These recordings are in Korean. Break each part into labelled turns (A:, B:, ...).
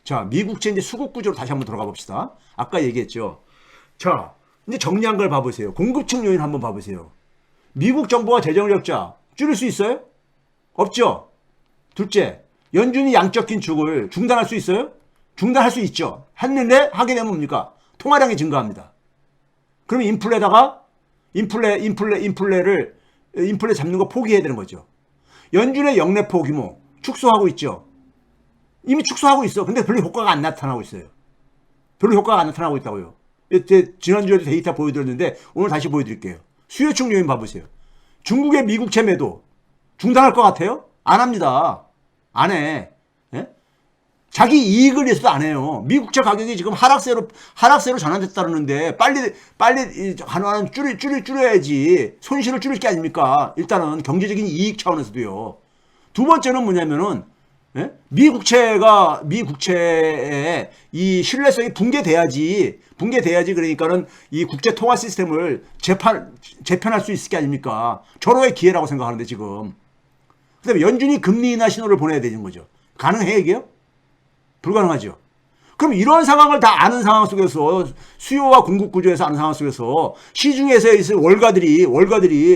A: 자, 미국채 이제 수급 구조로 다시 한번 들어가 봅시다. 아까 얘기했죠. 자, 이제 정리한 걸 봐보세요. 공급층 요인 한번 봐보세요. 미국 정부가 재정 적자 줄일 수 있어요? 없죠. 둘째, 연준이 양적 긴축을 중단할 수 있어요? 중단할 수 있죠. 했는데 하게 되면 뭡니까? 통화량이 증가합니다. 그러면 인플레 잡는 거 포기해야 되는 거죠. 연준의 역내포 규모 축소하고 있죠. 이미 축소하고 있어. 근데 별로 효과가 안 나타나고 있어요. 별로 효과가 안 나타나고 있다고요. 지난주에도 데이터 보여드렸는데 오늘 다시 보여드릴게요. 수요층 요인 봐보세요. 중국의 미국채 매도 중단할 것 같아요? 안 합니다. 안 해. 예? 자기 이익을 위해서도 안 해요. 미국채 가격이 지금 하락세로 전환됐다는데 빨리 하나는 줄여야지. 손실을 줄일 게 아닙니까? 일단은 경제적인 이익 차원에서도요. 두 번째는 뭐냐면은 예? 미국채의 이 신뢰성이 붕괴돼야지 그러니까는 이 국제 통화 시스템을 재편할 수 있을 게 아닙니까? 절호의 기회라고 생각하는데 지금. 그다음에 연준이 금리 인하 신호를 보내야 되는 거죠. 가능해 이게요? 불가능하죠. 그럼 이런 상황을 다 아는 상황 속에서 수요와 공급 구조에서 아는 상황 속에서 시중에서 있을 월가들이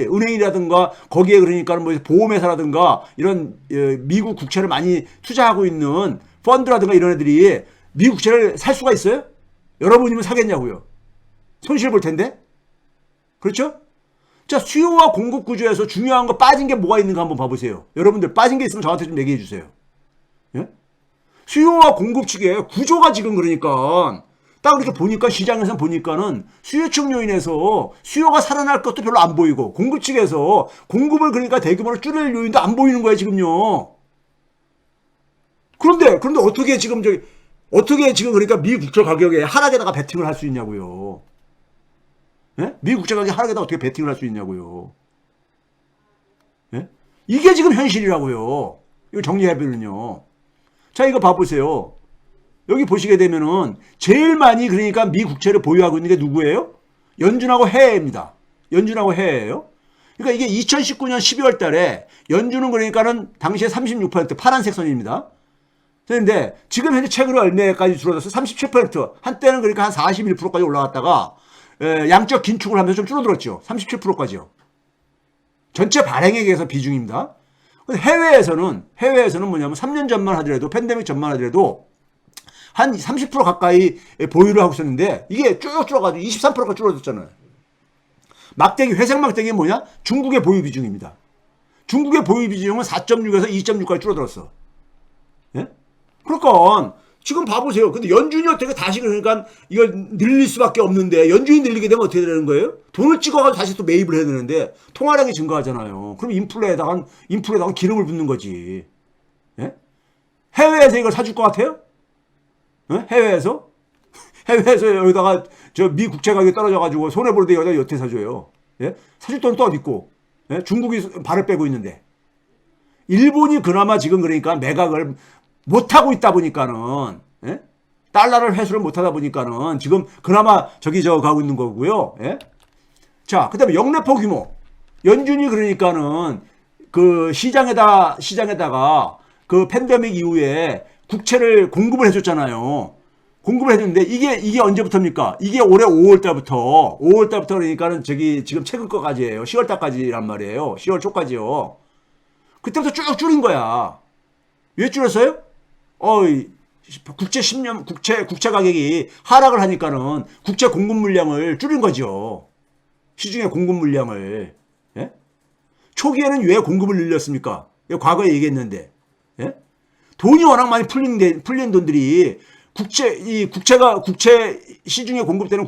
A: 은행이라든가 거기에 그러니까 뭐 보험회사라든가 이런 미국 국채를 많이 투자하고 있는 펀드라든가 이런 애들이 미국 국채를 살 수가 있어요? 여러분이면 사겠냐고요. 손실 볼 텐데. 그렇죠? 자, 수요와 공급 구조에서 중요한 거 빠진 게 뭐가 있는가 한번 봐보세요. 여러분들 빠진 게 있으면 저한테 좀 얘기해 주세요. 예? 수요와 공급 측의 구조가 지금 그러니까 딱 이렇게 보니까 시장에서 보니까는 수요층 요인에서 수요가 살아날 것도 별로 안 보이고 공급 측에서 공급을 그러니까 대규모로 줄일 요인도 안 보이는 거예요 지금요. 그런데 어떻게 지금 그러니까 미 국채 가격에 하락에다가 베팅을 할 수 있냐고요. 예? 미 국채 가격 하락에다가 어떻게 베팅을 할 수 있냐고요. 예? 이게 지금 현실이라고요. 이거 정리해보면요. 자, 이거 봐보세요. 여기 보시게 되면은 제일 많이 그러니까 미 국채를 보유하고 있는 게 누구예요? 연준하고 해외입니다. 연준하고 해외예요. 그러니까 이게 2019년 12월 달에 연준은 그러니까는 당시에 36% 파란색 선입니다. 그런데 지금 현재 최근에 얼마까지 줄어들었어요? 37%. 한때는 그러니까 한 41%까지 올라갔다가 양적 긴축을 하면서 좀 줄어들었죠. 37%까지요. 전체 발행액에 의해서 비중입니다. 해외에서는 뭐냐면 3년 전만 하더라도 팬데믹 전만 하더라도 한 30% 가까이 보유를 하고 있었는데 이게 쭉 줄어가지고 23%가 줄어들었잖아요. 회색 막대기 뭐냐? 중국의 보유 비중입니다. 중국의 보유 비중은 4.6에서 2.6까지 줄어들었어. 예? 그러니까 지금 봐보세요. 근데 연준이 어떻게 다시 그러니까 이걸 늘릴 수밖에 없는데 연준이 늘리게 되면 어떻게 되는 거예요? 돈을 찍어가지고 다시 또 매입을 해야 되는데 통화량이 증가하잖아요. 그럼 인플레에다가 기름을 붓는 거지. 예? 해외에서 이걸 사줄 것 같아요? 예? 해외에서 여기다가 저 미 국채 가격이 떨어져가지고 손해보는데 여기다 여태 사줘요. 예? 사줄 돈은 또 어디 있고? 예? 중국이 발을 빼고 있는데. 일본이 그나마 지금 그러니까 매각을 못하고 있다 보니까는, 예? 달러를 회수를 못하다 보니까는 지금 그나마 가고 있는 거고요. 예? 자, 그 다음에 역내포 규모. 연준이 그러니까는 그 시장에다가 그 팬데믹 이후에 국채를 공급을 해줬잖아요. 공급을 해줬는데 이게 언제부터입니까? 이게 올해 5월 달부터 그러니까는 지금 최근 거까지예요. 10월 달까지란 말이에요. 10월 초까지요. 그때부터 쭉 줄인 거야. 왜 줄였어요? 국채 가격이 하락을 하니까는 국채 공급 물량을 줄인 거죠. 시중의 공급 물량을. 예? 초기에는 왜 공급을 늘렸습니까? 과거에 얘기했는데. 예? 돈이 워낙 많이 풀린 돈들이 시중에 공급되는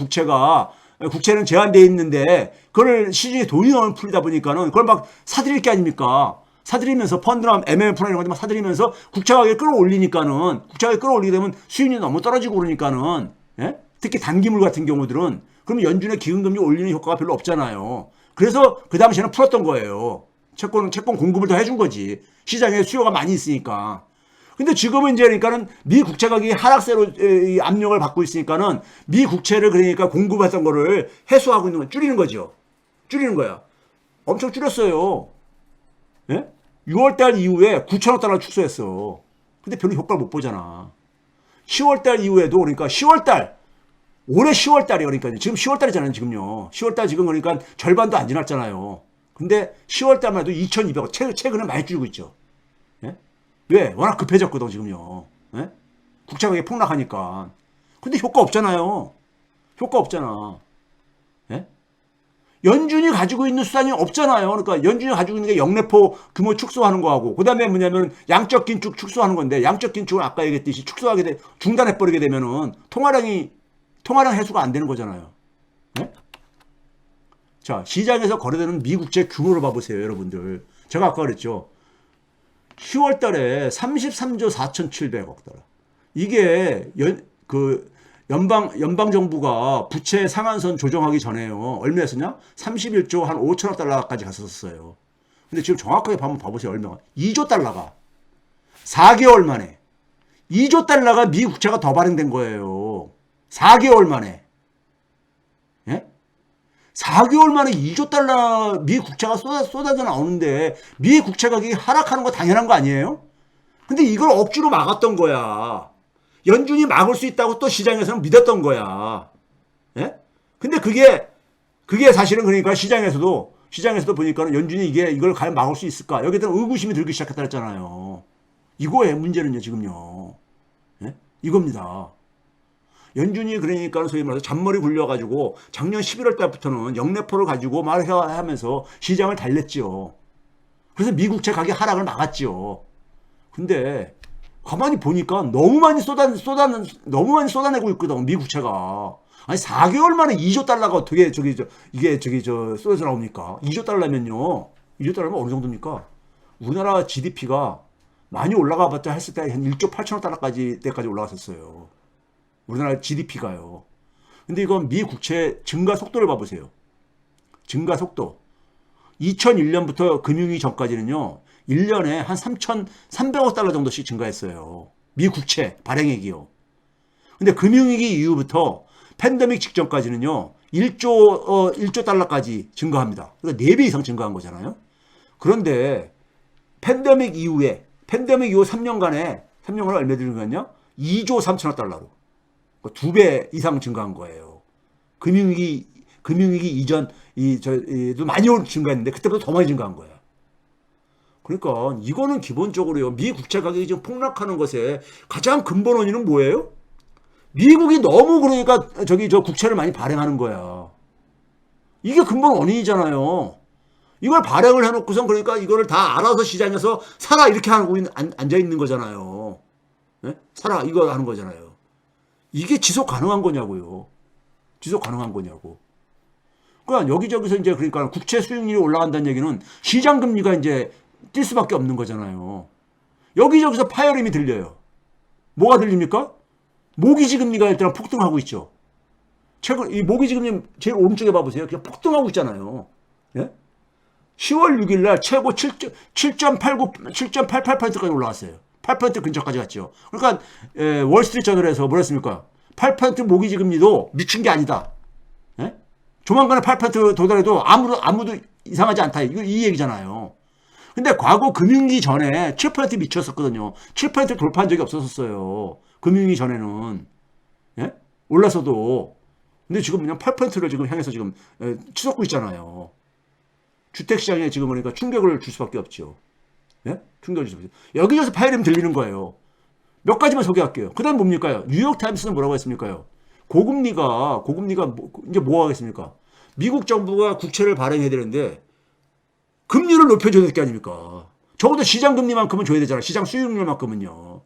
A: 국채는 제한되어 있는데 그걸 시중에 돈이 너무 풀리다 보니까는 그걸 막 사들일 게 아닙니까? 사들이면서 펀드나 MMF나 이런 것들 막 사들이면서 국채 가격을 끌어올리게 되면 수익률이 너무 떨어지고 그러니까는 예? 특히 단기물 같은 경우들은 그러면 연준의 기금금리 올리는 효과가 별로 없잖아요. 그래서 그 당시에는 풀었던 거예요. 채권 공급을 더 해준 거지. 시장에 수요가 많이 있으니까. 근데 지금은 이제 그러니까는 미 국채 가격이 하락세로 압력을 받고 있으니까는 미 국채를 그러니까 공급했던 거를 해소하고 있는 건 줄이는 거죠. 줄이는 거야. 엄청 줄였어요. 예? 6월달 이후에 9천억 달러 축소했어. 근데 별로 효과를 못 보잖아. 10월달 이후에도 그러니까 10월달 올해 10월달이에요. 그러니까 지금 10월달이잖아요. 지금요. 10월달 지금 그러니까 절반도 안 지났잖아요. 근데 10월달만 해도 2,200원 최근에 많이 줄고 있죠. 예? 왜? 워낙 급해졌거든 지금요. 예? 국채 가격이 폭락하니까. 근데 효과 없잖아요. 효과 없잖아. 예? 연준이 가지고 있는 수단이 없잖아요. 그러니까 연준이 가지고 있는 게 영래포 규모 축소하는 거하고 그다음에 뭐냐면 양적 긴축 축소하는 건데 양적 긴축은 아까 얘기했듯이 중단해 버리게 되면은 통화량 해소가 안 되는 거잖아요. 네? 자, 시장에서 거래되는 미국채 규모를 봐보세요, 여러분들. 제가 아까 그랬죠. 10월 달에 33조 4,700억 달러. 이게 연방정부가 부채 상한선 조정하기 전에요. 얼마였었냐? 31조 한 5천억 달러까지 갔었어요. 근데 지금 정확하게 한번 봐보세요. 얼마가? 2조 달러가. 4개월 만에. 2조 달러가 미 국채가 더 발행된 거예요. 4개월 만에. 예? 4개월 만에 2조 달러 미 국채가 쏟아져 나오는데 미 국채 가격이 하락하는 거 당연한 거 아니에요? 근데 이걸 억지로 막았던 거야. 연준이 막을 수 있다고 또 시장에서는 믿었던 거야. 예? 근데 그게 사실은 그러니까 시장에서도 보니까는 연준이 이걸 과연 막을 수 있을까? 여기에 대한 의구심이 들기 시작했다 했잖아요. 이거의 문제는요, 지금요. 예? 이겁니다. 연준이 그러니까 소위 말해서 잔머리 굴려가지고 작년 11월 달부터는 영래포를 가지고 하면서 시장을 달랬죠. 그래서 미국채 가격 하락을 막았죠. 근데 가만히 보니까 너무 많이 쏟아내고 있거든, 미국채가. 아니, 4개월 만에 2조 달러가 어떻게 이게 쏟아져 나옵니까? 2조 달러면요. 2조 달러면 어느 정도입니까? 우리나라 GDP가 많이 올라가 봤자 했을 때 한 1조 8천억 달러까지 올라갔었어요. 우리나라 GDP가요. 근데 이건 미 국채 증가 속도를 봐보세요. 증가 속도. 2001년부터 금융위기 전까지는요. 1년에 한 3,300억 달러 정도씩 증가했어요. 미 국채 발행액이요. 근데 금융위기 이후부터 팬데믹 직전까지는요. 1조 달러까지 증가합니다. 그러니까 4배 이상 증가한 거잖아요. 그런데 팬데믹 이후 3년간에 얼마 증가했냐? 2조 3천억 달러로. 2배 이상 증가한 거예요. 금융위기 이전 도 많이 증가했는데 그때보다 더 많이 증가한 거야. 그러니까 이거는 기본적으로요. 미 국채 가격이 지금 폭락하는 것에 가장 근본 원인은 뭐예요? 미국이 너무 그러니까 국채를 많이 발행하는 거야. 이게 근본 원인이잖아요. 이걸 발행을 해놓고선 그러니까 이거를 다 알아서 시장에서 사라 이렇게 하고 앉아 있는 거잖아요. 네? 사라 이거 하는 거잖아요. 이게 지속 가능한 거냐고요. 지속 가능한 거냐고. 그러니까 여기저기서 이제 그러니까 국채 수익률이 올라간다는 얘기는 시장 금리가 이제 뛸 수밖에 없는 거잖아요. 여기저기서 파열음이 들려요. 뭐가 들립니까? 모기지 금리가 일단 폭등하고 있죠. 최근 이 모기지 금리 제일 오른쪽에 봐보세요. 그냥 폭등하고 있잖아요. 예? 10월 6일 날 최고 7.88%까지 올라갔어요. 8% 근처까지 갔죠. 그러니까 월스트리트 저널에서 뭐라 했습니까? 8% 모기지 금리도 미친 게 아니다. 예? 조만간에 8% 도달해도 아무도 이상하지 않다. 이 얘기잖아요. 근데 과거 금융위기 전에 7% 미쳤었거든요. 7% 돌파한 적이 없었어요. 금융위기 전에는. 예? 올라서도. 근데 지금 그냥 8%를 지금 향해서 지금 치솟고 있잖아요. 주택시장에 지금 그러니까 충격을 줄 수밖에 없죠. 예? 충격을 줄 수밖에 없죠. 여기저기서 파열음이 들리는 거예요. 몇 가지만 소개할게요. 그 다음 뭡니까? 뉴욕타임스는 뭐라고 했습니까? 고금리가 이제 뭐 하겠습니까? 미국 정부가 국채를 발행해야 되는데 금리를 높여줘야 될 게 아닙니까? 적어도 시장 금리만큼은 줘야 되잖아요. 시장 수익률만큼은요.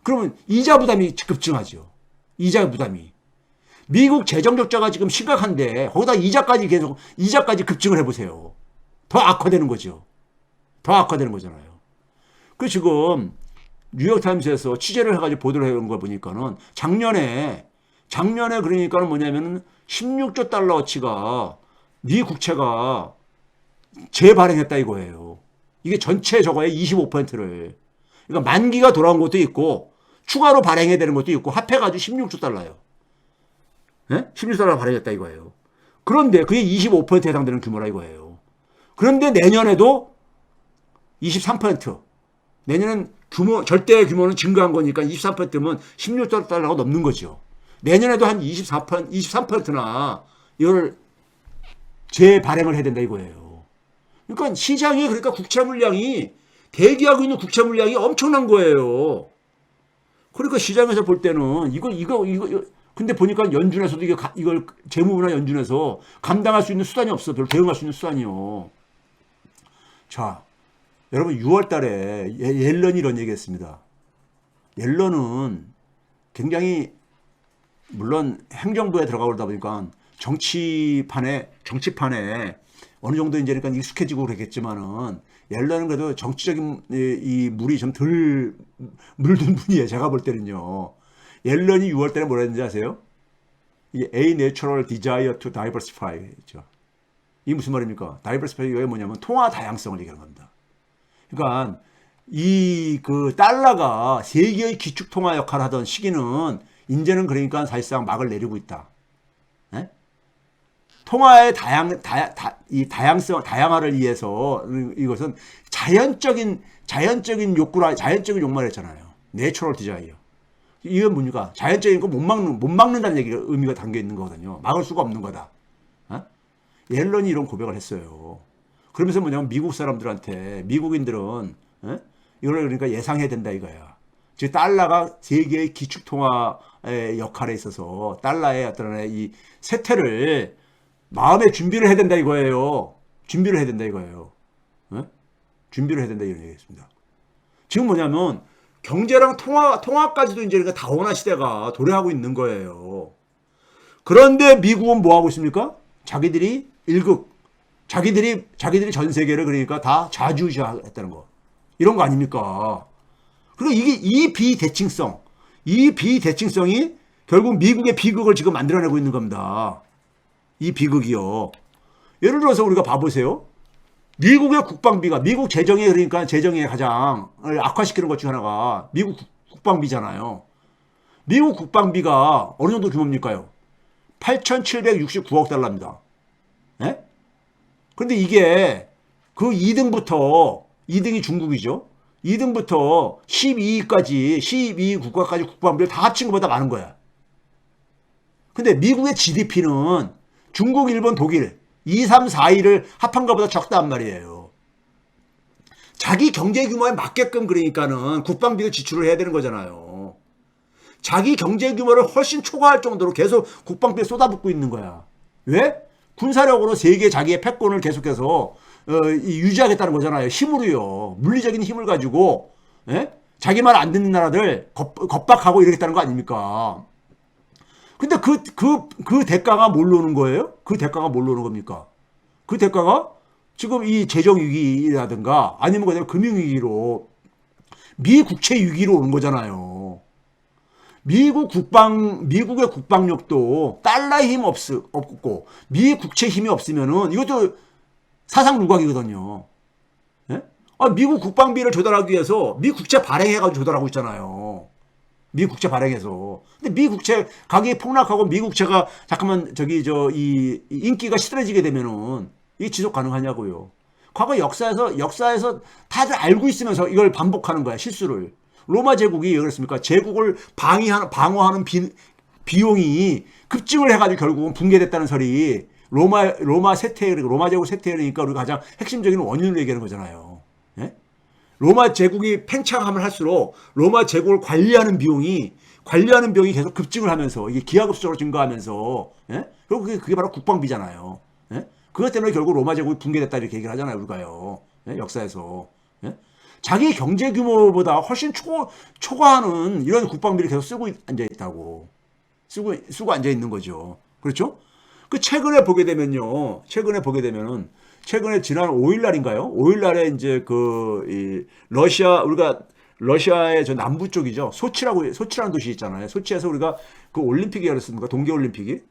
A: 그러면 이자 부담이 급증하죠. 이자 부담이. 미국 재정 적자가 지금 심각한데 거기다 이자까지 급증을 해보세요. 더 악화되는 거죠. 더 악화되는 거잖아요. 그 지금 뉴욕타임스에서 취재를 해가지고 보도를 해온 걸 보니까는 작년에 그러니까는 뭐냐면은 16조 달러어치가 미 국채가 재발행했다 이거예요. 이게 전체 저거의 25%를. 그러니까 만기가 돌아온 것도 있고 추가로 발행해야 되는 것도 있고 합해가지고 16조 달러예요. 네? 16조 달러 발행했다 이거예요. 그런데 그게 25%에 해당되는 규모라 이거예요. 그런데 내년에도 23%. 내년은 절대 규모는 증가한 거니까 23%면 16달러가 넘는 거죠. 내년에도 한 23%나 이걸 재발행을 해야 된다 이거예요. 그러니까 시장에 그러니까 국채 물량이 대기하고 있는 국채 물량이 엄청난 거예요. 그러니까 시장에서 볼 때는 이거 근데 보니까 연준에서도 이걸 재무부나 연준에서 감당할 수 있는 수단이 없어. 별로 대응할 수 있는 수단이요. 자, 여러분 6월 달에 옐런이 이런 얘기 했습니다. 옐런은 굉장히 물론 행정부에 들어가 그러다 보니까 정치판에 어느 정도 이제 그러니까 익숙해지고 그랬겠지만은 옐런은 그래도 정치적인 이 물이 좀 덜 물든 분이에요. 제가 볼 때는요. 옐런이 6월 달에 뭐라 했는지 아세요? 이게 A natural desire to diversify 죠. 이게 무슨 말입니까? diversify가 뭐냐면 통화 다양성을 얘기하는 겁니다. 그러니까 이 그 달러가 세계의 기축 통화 역할을 하던 시기는 이제는 그러니까 사실상 막을 내리고 있다. 네? 통화의 다양화를 위해서 이것은 자연적인 욕구를 했잖아요. 내추럴 디자이어. 이건 뭡니까? 자연적인 거 못 막는다는 얘기가 의미가 담겨 있는 거거든요. 막을 수가 없는 거다. 어? 옐런이 이런 고백을 했어요. 그러면서 뭐냐면 미국 사람들한테 미국인들은 이걸 그러니까 예상해야 된다 이거야. 즉 달러가 세계의 기축 통화의 역할에 있어서 달러의 어떤 이 쇠퇴를 마음의 준비를 해야 된다 이거예요. 준비를 해야 된다 이거예요. 준비를 해야 된다 이런 얘기했습니다. 지금 뭐냐면 경제랑 통화까지도 이제 그러니까 다원화 시대가 도래하고 있는 거예요. 그런데 미국은 뭐 하고 있습니까? 자기들이 자기들이 전 세계를 그러니까 다 좌지우지했다는 거. 이런 거 아닙니까? 그리고 이게 이 비대칭성이 결국 미국의 비극을 지금 만들어내고 있는 겁니다. 이 비극이요. 예를 들어서 우리가 봐보세요. 미국의 국방비가 미국 재정에 그러니까 재정에 가장 악화시키는 것 중 하나가 미국 국방비잖아요. 미국 국방비가 어느 정도 규모입니까요? 8,769억 달러입니다. 예? 그런데 이게 그 2등이 중국이죠. 2등부터 12위 국가까지 국방비를 다 합친 것보다 많은 거야. 근데 미국의 GDP는 중국, 일본, 독일 2, 3, 4위를 합한 것보다 적다란 말이에요. 자기 경제 규모에 맞게끔 그러니까는 국방비를 지출을 해야 되는 거잖아요. 자기 경제 규모를 훨씬 초과할 정도로 계속 국방비에 쏟아붓고 있는 거야. 왜? 군사력으로 세계 자기의 패권을 계속해서 유지하겠다는 거잖아요. 힘으로요. 물리적인 힘을 가지고 자기 말 안 듣는 나라들 겁박하고 이러겠다는 거 아닙니까? 근데 그 대가가 뭘로 오는 거예요? 그 대가가 뭘로 오는 겁니까? 그 대가가 지금 이 재정위기라든가 아니면 그냥 금융위기로 미국채 위기로 오는 거잖아요. 미국의 국방력도 달러의 힘 없고 미 국채 힘이 없으면은 이것도 사상누각이거든요. 예? 미국 국방비를 조달하기 위해서 미 국채 발행해가지고 조달하고 있잖아요. 미 국채 발행해서. 근데 미 국채 가격이 폭락하고 미 국채가 잠깐만 이 인기가 시들해지게 되면은 이게 지속 가능하냐고요. 과거 역사에서 다들 알고 있으면서 이걸 반복하는 거야, 실수를. 로마 제국이 왜 그랬습니까? 제국을 방어하는 비용이 급증을 해가지고 결국은 붕괴됐다는 설이 로마 제국 쇠퇴니까 우리가 가장 핵심적인 원인을 얘기하는 거잖아요. 예? 로마 제국이 팽창함을 할수록 로마 제국을 관리하는 비용이 계속 급증을 하면서 이게 기하급수적으로 증가하면서 결국 그게 바로 국방비잖아요. 그것 때문에 결국 로마 제국이 붕괴됐다 이렇게 얘기를 하잖아요, 우리가요. 역사에서. 자기 경제 규모보다 훨씬 초과하는 이런 국방비를 계속 쓰고 앉아 있다고. 쓰고 앉아 있는 거죠. 그렇죠? 최근에 보게 되면은 최근에 지난 5일 날인가요? 5일 날에 이제 러시아의 저 남부 쪽이죠. 소치라는 도시 있잖아요. 소치에서 우리가 그 올림픽이 열렸습니까? 동계올림픽이.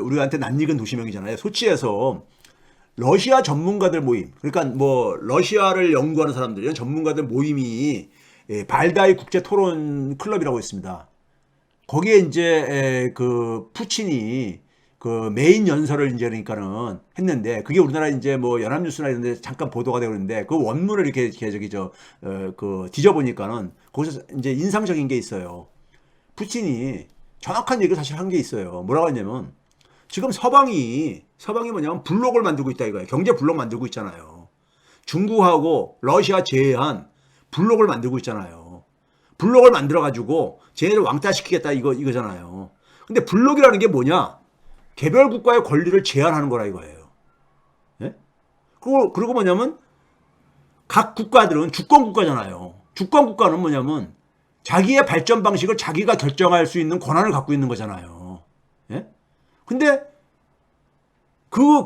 A: 우리한테 낯익은 도시명이잖아요. 소치에서 러시아 전문가들 모임, 그러니까 뭐 러시아를 연구하는 사람들, 이런 전문가들 모임이 발다이 국제 토론 클럽이라고 있습니다. 거기에 이제 그 푸틴이 그 메인 연설을 이제 그러니까는 했는데 그게 우리나라 이제 뭐 연합뉴스나 이런 데 잠깐 보도가 되고 있는데 그 원문을 이렇게 저기 그 뒤져보니까는 거기서 이제 인상적인 게 있어요. 푸틴이 정확한 얘기를 사실 한 게 있어요. 뭐라고 했냐면 지금 서방이 뭐냐면 블록을 만들고 있다 이거예요. 경제 블록 만들고 있잖아요. 중국하고 러시아 제외한 블록을 만들고 있잖아요. 블록을 만들어 가지고 쟤네를 왕따시키겠다 이거잖아요. 근데 블록이라는 게 뭐냐? 개별 국가의 권리를 제한하는 거라 이거예요. 예? 그리고 뭐냐면 각 국가들은 주권 국가잖아요. 주권 국가는 뭐냐면 자기의 발전 방식을 자기가 결정할 수 있는 권한을 갖고 있는 거잖아요. 예? 근데 그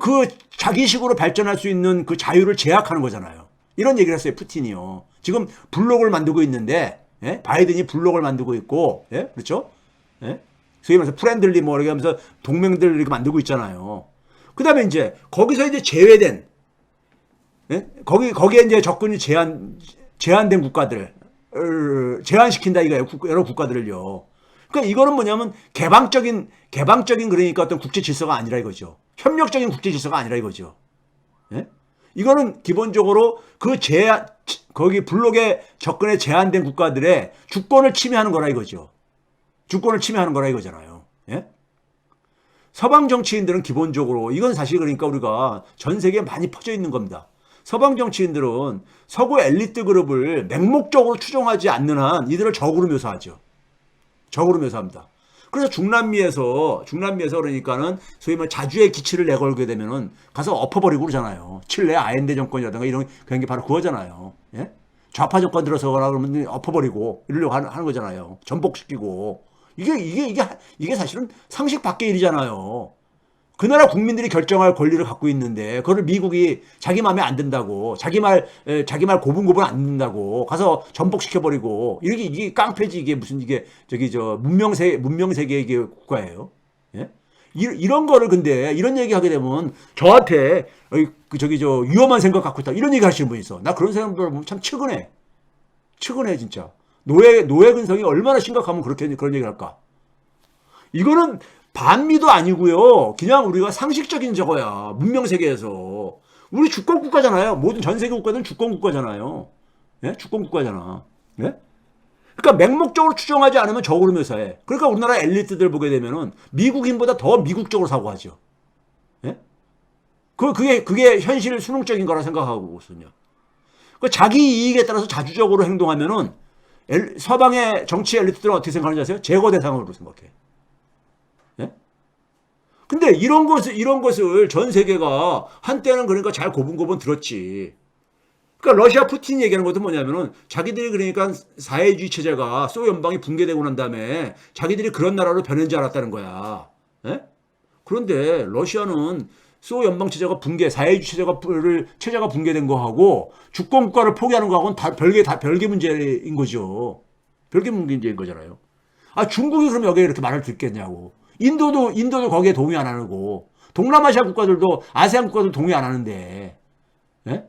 A: 자기식으로 발전할 수 있는 그 자유를 제약하는 거잖아요. 이런 얘기를 했어요, 푸틴이요. 지금 블록을 만들고 있는데, 예? 바이든이 블록을 만들고 있고, 예? 그렇죠? 예? 소위 말해서 프렌들리 뭐 이렇게 하면서 동맹들 이렇게 만들고 있잖아요. 그 다음에 이제 거기서 이제 제외된, 예? 거기에 이제 접근이 제한된 국가들, 제한시킨다 이거예요. 여러 국가들을요. 그러니까 이거는 뭐냐면 개방적인 그러니까 어떤 국제 질서가 아니라 이거죠. 협력적인 국제 질서가 아니라 이거죠. 예? 이거는 기본적으로 거기 블록에 접근에 제한된 국가들의 주권을 침해하는 거라 이거죠. 주권을 침해하는 거라 이거잖아요. 예? 서방 정치인들은 기본적으로 이건 사실 그러니까 우리가 전 세계에 많이 퍼져 있는 겁니다. 서방 정치인들은 서구 엘리트 그룹을 맹목적으로 추종하지 않는 한 이들을 적으로 묘사하죠. 적으로 묘사합니다. 그래서 중남미에서 그러니까는 소위 말 자주의 기치를 내걸게 되면은 가서 엎어버리고 그러잖아요. 칠레 아엔데 정권이라든가 그런 게 바로 그거잖아요. 예? 좌파 정권 들어서거나 그러면 엎어버리고 이러려고 하는 거잖아요. 전복시키고 이게 사실은 상식 밖의 일이잖아요. 그 나라 국민들이 결정할 권리를 갖고 있는데 그걸 미국이 자기 마음에 안 든다고 자기 말 고분고분 안 듣는다고 가서 전복시켜버리고 이게 깡패지 이게 무슨 이게 저기 문명 세계의 이게 국가예요. 예? 이런 거를 근데 이런 얘기 하게 되면 저한테 위험한 생각 갖고 있다 이런 얘기 하시는 분이 있어. 나 그런 사람들 보면 참 측은해 진짜. 노예 근성이 얼마나 심각하면 그런 얘기를 할까. 이거는 반미도 아니고요. 그냥 우리가 상식적인 저거야. 문명 세계에서. 우리 주권 국가잖아요. 모든 전 세계 국가들은 주권 국가잖아요. 예? 주권 국가잖아. 예? 그러니까 맹목적으로 추정하지 않으면 적으로 묘사해. 그러니까 우리나라 엘리트들 보게 되면은 미국인보다 더 미국적으로 사고하죠. 예? 그게 현실 수능적인 거라 생각하고 있거든요. 그 자기 이익에 따라서 자주적으로 행동하면은 서방의 정치 엘리트들은 어떻게 생각하는지 아세요? 제거 대상으로 생각해. 예? 근데 이런 것을 전 세계가 한때는 그러니까 잘 고분고분 들었지. 그러니까 러시아 푸틴 얘기하는 것도 뭐냐면은 자기들이 그러니까 사회주의 체제가 소연방이 붕괴되고 난 다음에 자기들이 그런 나라로 변한 줄 알았다는 거야. 예? 그런데 러시아는 소연방 체제가 사회주의 체제가 붕괴된 거하고 주권 국가를 포기하는 거하고는 별개 문제인 거죠. 별개 문제인 거잖아요. 아, 중국이 그럼 여기에 이렇게 말을 듣겠냐고. 인도도 거기에 동의 안 하고, 동남아시아 국가들도, 아세안 국가들 동의 안 하는데, 예?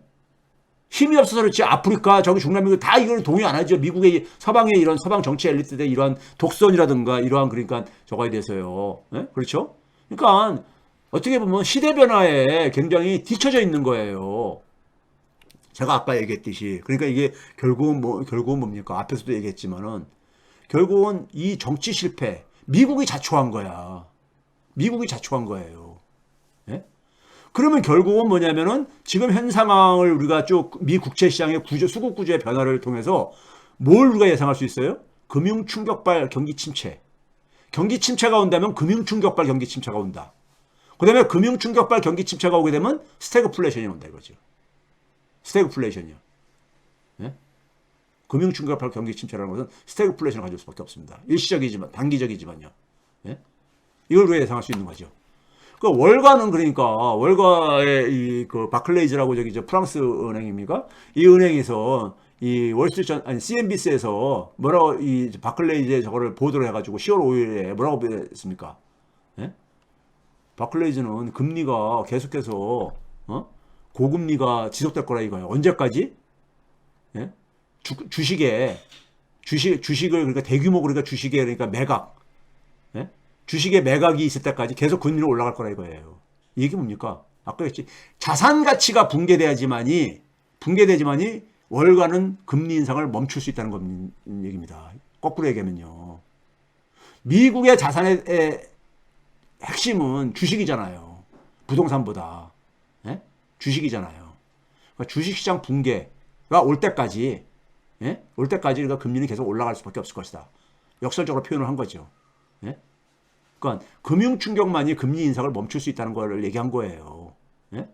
A: 힘이 없어서 그렇지, 아프리카, 중남미, 다 이걸 동의 안 하죠. 미국의 서방의 이런 서방 정치 엘리트들의 이러한 독선이라든가, 이러한 그러니까 저거에 대해서요. 예? 그렇죠? 그러니까, 어떻게 보면 시대 변화에 굉장히 뒤처져 있는 거예요. 제가 아까 얘기했듯이. 그러니까 이게 결국은 뭡니까? 앞에서도 얘기했지만은, 결국은 이 정치 실패, 미국이 자초한 거야. 미국이 자초한 거예요. 예? 그러면 결국은 뭐냐면은 지금 현 상황을 우리가 쭉 미 국채시장의 수급 구조의 변화를 통해서 뭘 우리가 예상할 수 있어요? 금융 충격발 경기 침체. 경기 침체가 온다면 금융 충격발 경기 침체가 온다. 그 다음에 금융 충격발 경기 침체가 오게 되면 스태그플레이션이 온다 이거죠. 스태그플레이션이요. 예? 금융 충격발 경기 침체라는 것은 스태그플레이션을 가질 수밖에 없습니다. 일시적이지만 단기적이지만요. 예? 이걸 우리가 예상할 수 있는 거죠. 그 월가는 그러니까 월가의 그 바클레이즈라고 프랑스 은행입니까? 이 은행에서 이 월스트리트 CNBC에서 뭐라고 이 바클레이즈의 저거를 보도를 해가지고 10월 5일에 뭐라고 했습니까? 예? 바클레이즈는 금리가 계속해서 고금리가 지속될 거라 이거예요. 언제까지? 예? 주식을 그러니까 대규모 그러니까 주식에 그러니까 매각, 예? 주식의 매각이 있을 때까지 계속 금리는 올라갈 거라 이거예요. 이게 뭡니까? 아까 했지. 자산 가치가 붕괴되지만이 월가는 금리 인상을 멈출 수 있다는 얘기입니다. 거꾸로 얘기하면요. 미국의 자산의 핵심은 주식이잖아요. 부동산보다. 예? 주식이잖아요. 그러니까 주식시장 붕괴가 올 때까지, 예? 올 때까지 그러니까 금리는 계속 올라갈 수밖에 없을 것이다. 역설적으로 표현을 한 거죠. 예? 그러니까 금융 충격만이 금리 인상을 멈출 수 있다는 걸 얘기한 거예요. 예?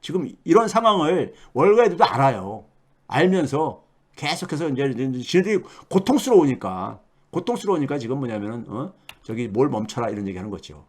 A: 지금 이런 상황을 월가 애들도 알아요. 알면서 계속해서 이제 지네들이 고통스러우니까 지금 뭐냐면은 저기 뭘 멈춰라 이런 얘기하는 거죠.